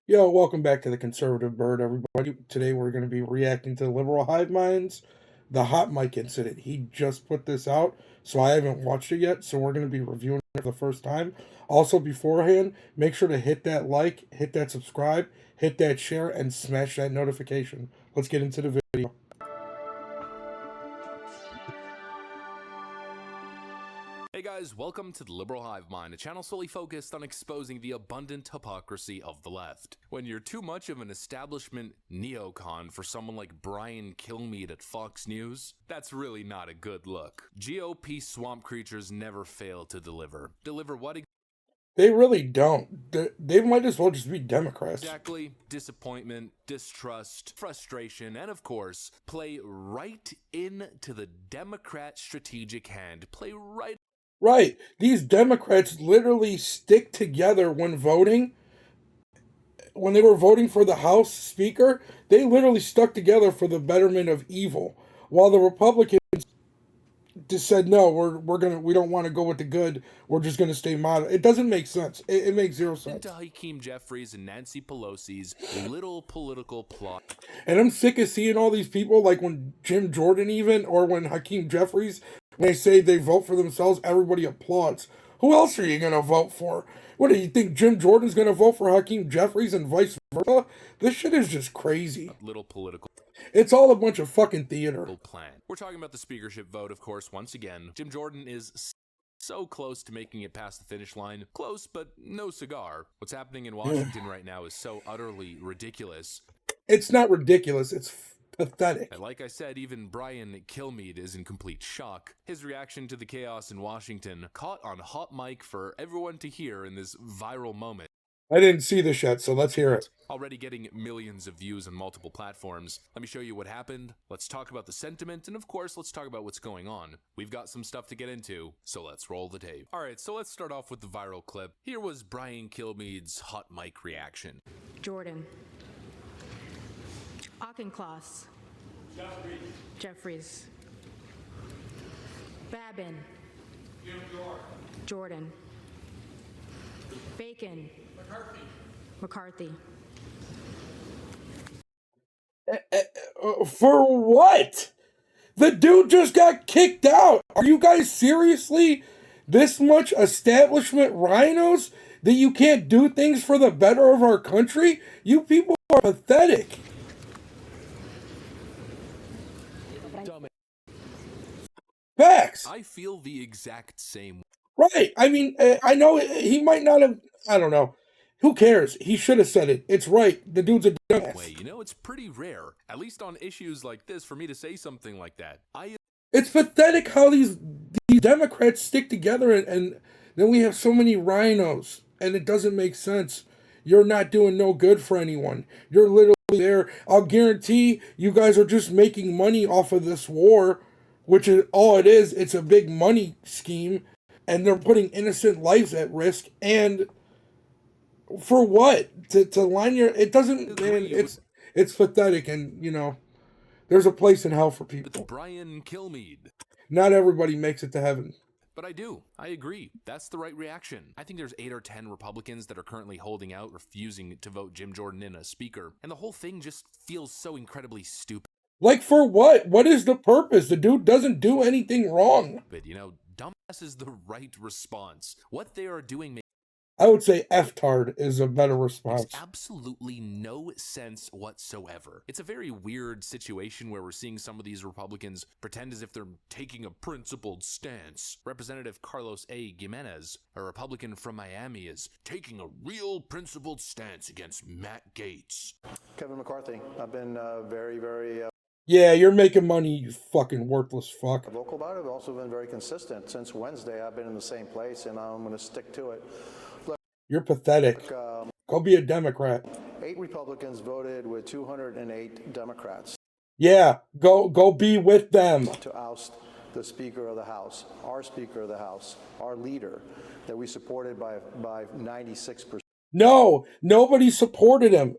Yo, welcome back to the Conservative Bird, everybody. Today we're going to be reacting to Liberal Hiveminds, the hot mic incident. He just put this out, so I haven't watched it yet, so we're going to be reviewing it for the first time. Also, beforehand, make sure to hit that like, hit that subscribe, hit that share, and smash that notification. Let's get into the video. Hey guys, welcome to the Liberal Hivemind, a channel solely focused on exposing the abundant hypocrisy of the left. When you're too much of an establishment neocon for someone like Brian Kilmeade at Fox News, that's really not a good look. GOP swamp creatures never fail to deliver. Deliver what They really don't. They might as well just be Democrats. exactly? Disappointment, distrust, frustration, and of course, play right into the Democrat strategic hand. Play right. Right. These Democrats literally stick together when voting. When they were voting for the House Speaker, they literally stuck together for the betterment of evil, while the Republicans just said no. We don't want to go with the good. We're just gonna stay moderate. It doesn't make sense. It makes zero sense. Into Hakeem Jeffries and Nancy Pelosi's little political plot. And I'm sick of seeing all these people, like when Jim Jordan or when Hakeem Jeffries, when they say they vote for themselves, everybody applauds. Who else are you going to vote for? What do you think, Jim Jordan's going to vote for Hakeem Jeffries and vice versa? This shit is just crazy. Little political It's all a bunch of fucking theater. plan. We're talking about the speakership vote, of course, once again. Jim Jordan is so close to making it past the finish line. Close, but no cigar. What's happening in Washington right now is so utterly ridiculous. It's not ridiculous. It's pathetic. And like I said, even Brian Kilmeade is in complete shock. His reaction to the chaos in Washington caught on hot mic for everyone to hear in this viral moment. I didn't see this yet, so let's hear it. Already getting millions of views on multiple platforms. Let me show you what happened. Let's talk about the sentiment, and of course, let's talk about what's going on. We've got some stuff to get into, so let's roll the tape. Alright, so let's start off with the viral clip. Here was Brian Kilmeade's hot mic reaction. Jordan. Auchincloss. Jeffries. Babin. Jordan. Bacon. McCarthy. For what? The dude just got kicked out. Are you guys seriously this much establishment rhinos that you can't do things for the better of our country? You people are pathetic. Facts. I feel the exact same. Right. I mean, I know he might not have. I don't know. Who cares? He should have said it. It's right. The dude's a dumbass. Way, you know, it's pretty rare, at least on issues like this, for me to say something like that. It's pathetic how these Democrats stick together and then we have so many rhinos and it doesn't make sense. You're not doing no good for anyone. You're literally there. I'll guarantee you guys are just making money off of this war, which is all it is. It's a big money scheme and they're putting innocent lives at risk. And for what? To line your... It doesn't... Man, it's pathetic and, you know... There's a place in hell for people. It's Brian Kilmeade. Not everybody makes it to heaven. But I do. I agree. That's the right reaction. I think there's 8 or 10 Republicans that are currently holding out, refusing to vote Jim Jordan in as speaker. And the whole thing just feels so incredibly stupid. Like, for what? What is the purpose? The dude doesn't do anything wrong. But, you know, dumbass is the right response. What they are doing I would say F-tard is a better response. makes absolutely no sense whatsoever. It's a very weird situation where we're seeing some of these Republicans pretend as if they're taking a principled stance. Representative Carlos A. Gimenez, a Republican from Miami, is taking a real principled stance against Matt Gaetz. Kevin McCarthy. I've been very Yeah, you're making money, you fucking worthless fuck. vocal about it. I've also been very consistent. Since Wednesday, I've been in the same place, and I'm going to stick to it. Look, You're pathetic. Go be a Democrat. 8 Republicans voted with 208 Democrats Yeah, go be with them. to oust the Speaker of the House, our Speaker of the House, our leader, that we supported by 96%. No, nobody supported him.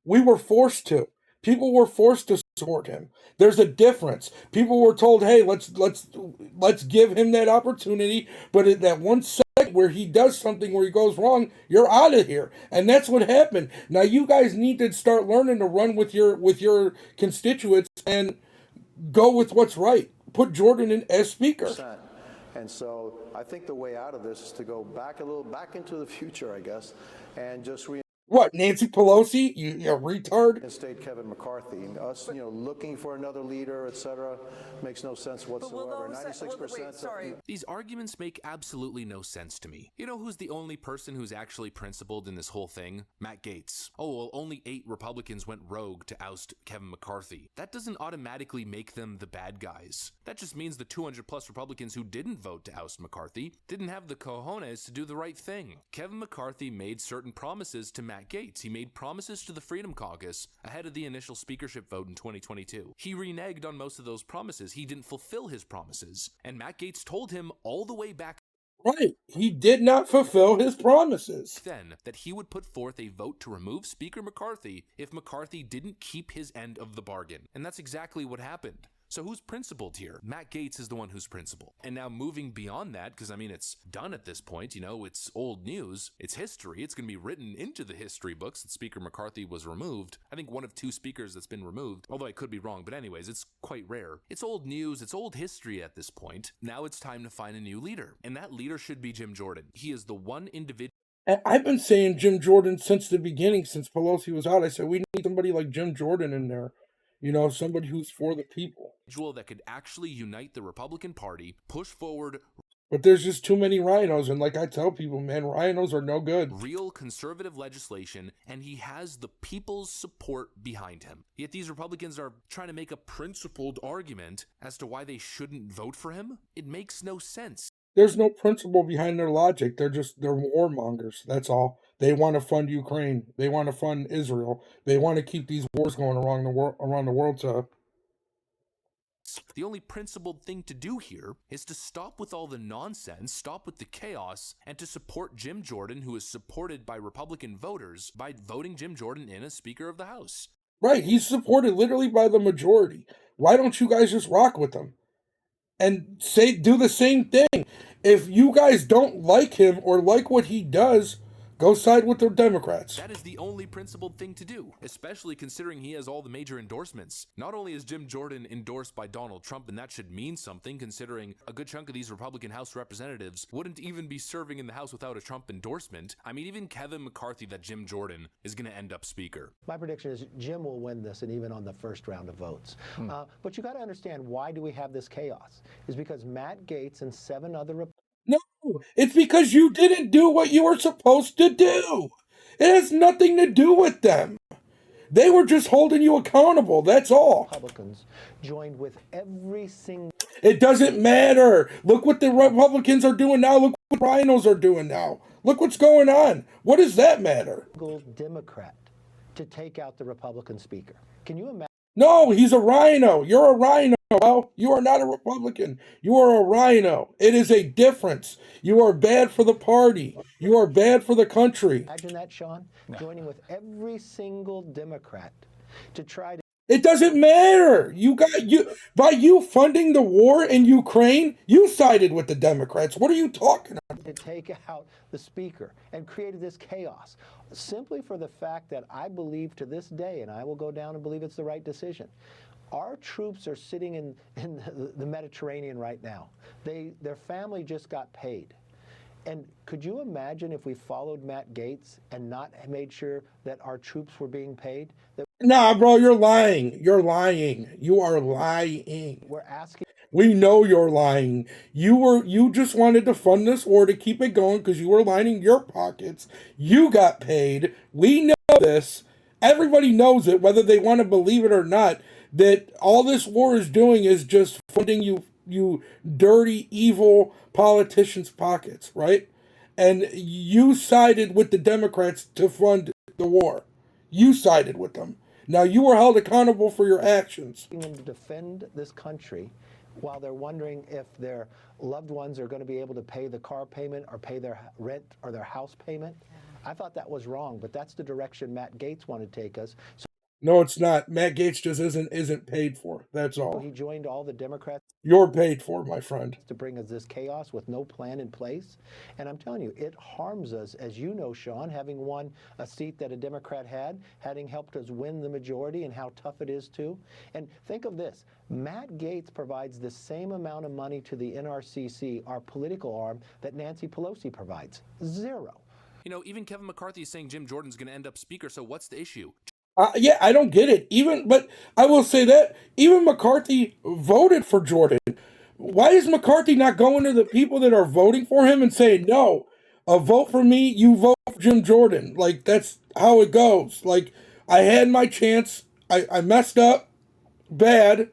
We were forced to. People were forced to support him. There's a difference. People were told, "Hey, let's give him that opportunity," but at that one second where he does something where he goes wrong, you're out of here, and that's what happened. Now you guys need to start learning to run with your constituents and go with what's right. Put Jordan in as speaker. And so I think the way out of this is to go back back into the future, I guess, and just What, Nancy Pelosi? You retard? reinstate Kevin McCarthy. And us, looking for another leader, etc., makes no sense whatsoever. 96%. These arguments make absolutely no sense to me. You know who's the only person who's actually principled in this whole thing? Matt Gaetz. Oh, well, only 8 Republicans went rogue to oust Kevin McCarthy. That doesn't automatically make them the bad guys. That just means the 200 plus Republicans who didn't vote to oust McCarthy didn't have the cojones to do the right thing. Kevin McCarthy made certain promises to Matt Gaetz. He made promises to the Freedom Caucus ahead of the initial speakership vote in 2022. He reneged on most of those promises. He didn't fulfill his promises. And Matt Gaetz told him all the way back Right. He did not fulfill his promises. then that he would put forth a vote to remove Speaker McCarthy if McCarthy didn't keep his end of the bargain. And that's exactly what happened. So who's principled here? Matt Gaetz is the one who's principled. And now moving beyond that, because I mean, it's done at this point, it's old news, it's history, it's going to be written into the history books that Speaker McCarthy was removed. I think one of 2 speakers that's been removed, although I could be wrong, but anyways, it's quite rare. It's old news, it's old history at this point. Now it's time to find a new leader. And that leader should be Jim Jordan. He is the one individual. And I've been saying Jim Jordan since the beginning, since Pelosi was out. I said, we need somebody like Jim Jordan in there. Somebody who's for the people. That could actually unite the Republican Party, push forward. But there's just too many rhinos, and like I tell people, man, rhinos are no good. Real conservative legislation, and he has the people's support behind him. Yet these Republicans are trying to make a principled argument as to why they shouldn't vote for him. It makes no sense. There's no principle behind their logic. They're warmongers. That's all. They want to fund Ukraine. They want to fund Israel. They want to keep these wars going around the world. The only principled thing to do here is to stop with all the nonsense, stop with the chaos, and to support Jim Jordan, who is supported by Republican voters, by voting Jim Jordan in as Speaker of the House. Right. He's supported literally by the majority. Why don't you guys just rock with him? And do the same thing. If you guys don't like him or like what he does, go side with the Democrats. That is the only principled thing to do, especially considering he has all the major endorsements. Not only is Jim Jordan endorsed by Donald Trump, and that should mean something considering a good chunk of these Republican House representatives wouldn't even be serving in the House without a Trump endorsement. I mean, even Kevin McCarthy, that Jim Jordan is going to end up Speaker. My prediction is Jim will win this, and even on the first round of votes. But you got to understand, why do we have this chaos? Is because Matt Gaetz and 7 other No, it's because you didn't do what you were supposed to do. It has nothing to do with them. They were just holding you accountable, that's all. Republicans joined with every single... It doesn't matter. Look what the Republicans are doing now. Look what the rhinos are doing now. Look what's going on. What does that matter? Democrat to take out the Republican speaker. Can you imagine? No, he's a rhino. You're a rhino. Well, you are not a Republican. You are a rhino. It is a difference. You are bad for the party. You are bad for the country. Imagine that, Sean? No. Joining with every single Democrat to try to... It doesn't matter. By you funding the war in Ukraine, you sided with the Democrats. What are you talking about? To take out the speaker and created this chaos simply for the fact that I believe to this day, and I will go down and believe it's the right decision. Our troops are sitting in the Mediterranean right now. Their family just got paid. And could you imagine if we followed Matt Gaetz and not made sure that our troops were being paid? Nah, bro, you're lying. You're lying. You are lying. We're asking. We know you're lying. You just wanted to fund this war to keep it going because you were lining your pockets. You got paid. We know this. Everybody knows it, whether they want to believe it or not, that all this war is doing is just funding you dirty, evil politicians' pockets, right? And you sided with the Democrats to fund the war. You sided with them. Now, you were held accountable for your actions. To defend this country while they're wondering if their loved ones are going to be able to pay the car payment or pay their rent or their house payment. I thought that was wrong, but that's the direction Matt Gaetz wanted to take us. So No, it's not. Matt Gaetz just isn't paid for. That's all. He joined all the Democrats You're paid for, my friend. to bring us this chaos with no plan in place. And I'm telling you, it harms us, as you know, Sean, having won a seat that a Democrat had, having helped us win the majority, and how tough it is to. And think of this. Matt Gaetz provides the same amount of money to the NRCC, our political arm, that Nancy Pelosi provides. Zero. You know, even Kevin McCarthy is saying Jim Jordan's going to end up speaker, so what's the issue? Yeah, I don't get it. But I will say that even McCarthy voted for Jordan. Why is McCarthy not going to the people that are voting for him and saying, no, vote for me, you vote for Jim Jordan? Like, that's how it goes. Like, I had my chance. I messed up bad,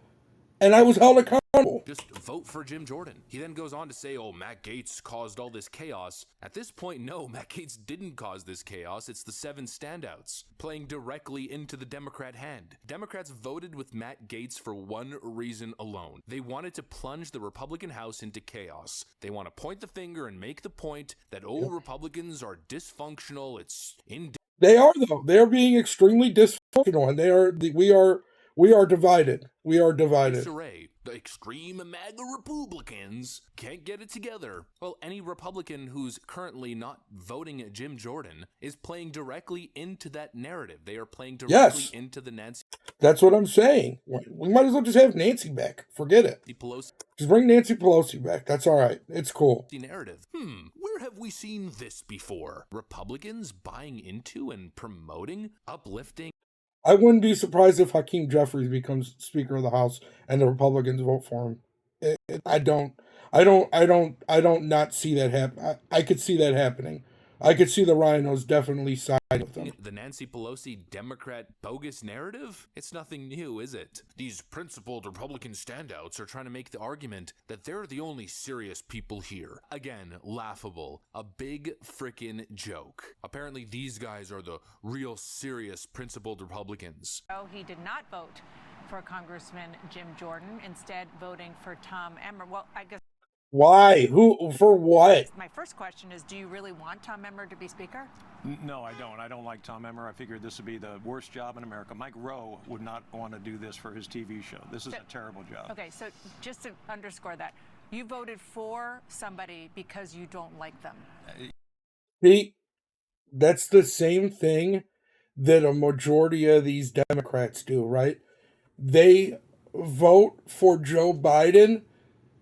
and I was held accountable. Just vote for Jim Jordan. He then goes on to say, oh, Matt Gaetz caused all this chaos. At this point, no, Matt Gaetz didn't cause this chaos. It's the 7 standouts playing directly into the Democrat hand. Democrats voted with Matt Gaetz for one reason alone. They wanted to plunge the Republican House into chaos. They want to point the finger and make the point that, oh, Republicans are dysfunctional. It's in. They are, though. They are being extremely dysfunctional, and we are divided. We are divided. Disarray. The extreme MAGA Republicans can't get it together. Well, any Republican who's currently not voting Jim Jordan is playing directly into that narrative. They are playing directly into the Nancy. That's what I'm saying. We might as well just have Nancy back. Forget it. Pelosi. Just bring Nancy Pelosi back. That's all right. It's cool. Narrative. Where have we seen this before? Republicans buying into and promoting, uplifting. I wouldn't be surprised if Hakeem Jeffries becomes Speaker of the House and the Republicans vote for him. I don't not see that happen. I could see that happening. I could see the rhinos definitely side with them. The Nancy Pelosi Democrat bogus narrative? It's nothing new, is it? These principled Republican standouts are trying to make the argument that they're the only serious people here. Again, laughable. A big frickin' joke. Apparently these guys are the real serious principled Republicans. Oh, he did not vote for Congressman Jim Jordan, instead voting for Tom Emmer. Well, I guess. Why? Who? For what? My first question is, do you really want Tom Emmer to be Speaker? No, I don't. I don't like Tom Emmer. I figured this would be the worst job in America. Mike Rowe would not want to do this for his TV show. This is a terrible job. Okay, so just to underscore that, you voted for somebody because you don't like them. See, that's the same thing that a majority of these Democrats do, right? They vote for Joe Biden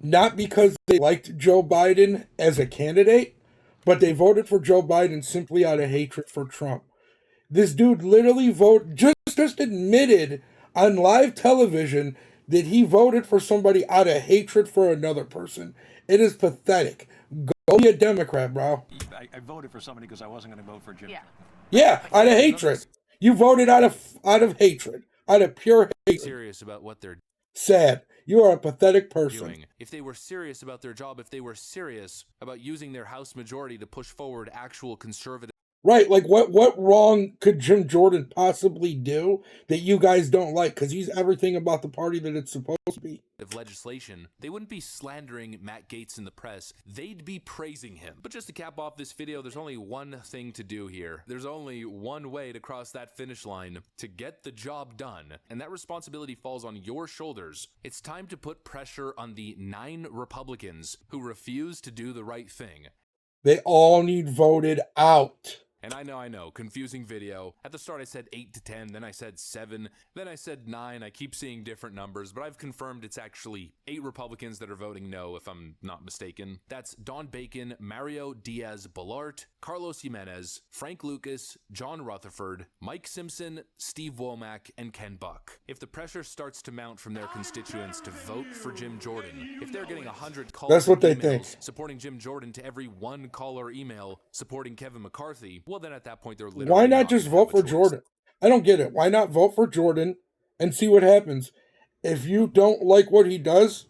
not because they liked Joe Biden as a candidate, but they voted for Joe Biden simply out of hatred for Trump. This dude literally just admitted on live television that he voted for somebody out of hatred for another person. It is pathetic. Go be a Democrat, bro. I voted for somebody because I wasn't going to vote for Jim. Yeah, out of hatred. You voted out of hatred, out of pure hatred. Serious about what they're sad. You are a pathetic person. doing. If they were serious about their job, if they were serious about using their House majority to push forward actual conservative. Right, like what wrong could Jim Jordan possibly do that you guys don't like? Because he's everything about the party that it's supposed to be. Legislation, they wouldn't be slandering Matt Gaetz in the press. They'd be praising him. But just to cap off this video, there's only one thing to do here. There's only one way to cross that finish line to get the job done, and that responsibility falls on your shoulders. It's time to put pressure on the 9 Republicans who refuse to do the right thing. They all need voted out. And I know, confusing video. At the start I said 8 to 10, then I said 7, then I said 9. I keep seeing different numbers, but I've confirmed it's actually 8 Republicans that are voting no, if I'm not mistaken. That's Don Bacon, Mario Diaz-Balart, Carlos Jimenez, Frank Lucas, John Rutherford, Mike Simpson, Steve Womack, and Ken Buck. If the pressure starts to mount from their constituents to vote for Jim Jordan, if they're getting 100 calls That's what they emails think. supporting Jim Jordan to every 1 call or email supporting Kevin McCarthy, well, then at that point, they're literally Why not just gonna vote have for a choice. Jordan? I don't get it. Why not vote for Jordan and see what happens? If you don't like what he does,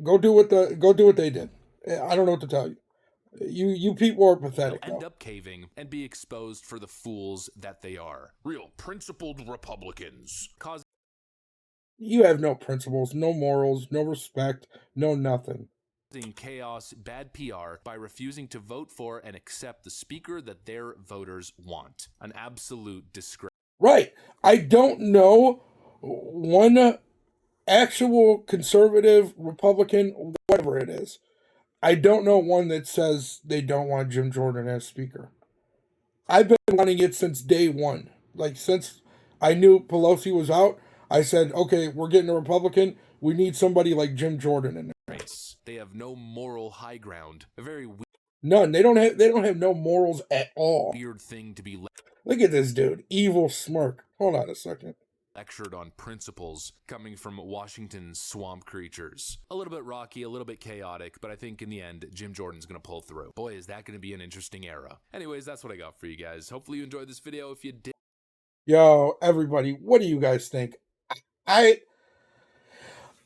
go do what they did. I don't know what to tell you. You people are pathetic. They'll end up caving and be exposed for the fools that they are. Real principled Republicans. You have no principles, no morals, no respect, no nothing. Chaos, bad PR by refusing to vote for and accept the speaker that their voters want. An absolute disgrace. Right. I don't know one actual conservative, Republican, whatever it is. I don't know one that says they don't want Jim Jordan as Speaker. I've been wanting it since day one. Like, since I knew Pelosi was out, I said, okay, we're getting a Republican. We need somebody like Jim Jordan in there. Race. They have no moral high ground. A very None. They don't have no morals at all. weird thing to be Look at this dude. Evil smirk. Hold on a second. lectured on principles coming from Washington's swamp creatures. A little bit rocky, a little bit chaotic, but I think in the end, Jim Jordan's gonna pull through. Boy, is that gonna be an interesting era. Anyways, that's what I got for you guys. Hopefully you enjoyed this video. If you did, Yo, everybody, what do you guys think? I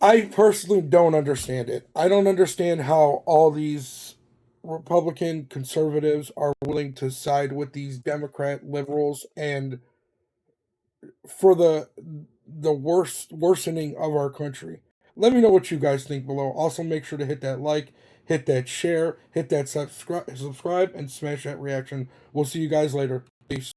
personally don't understand it. I don't understand how all these Republican conservatives are willing to side with these Democrat liberals and for the worsening of our country. Let me know what you guys think below. Also, make sure to hit that like, hit that share, hit that subscribe, and smash that reaction. We'll see you guys later. Peace.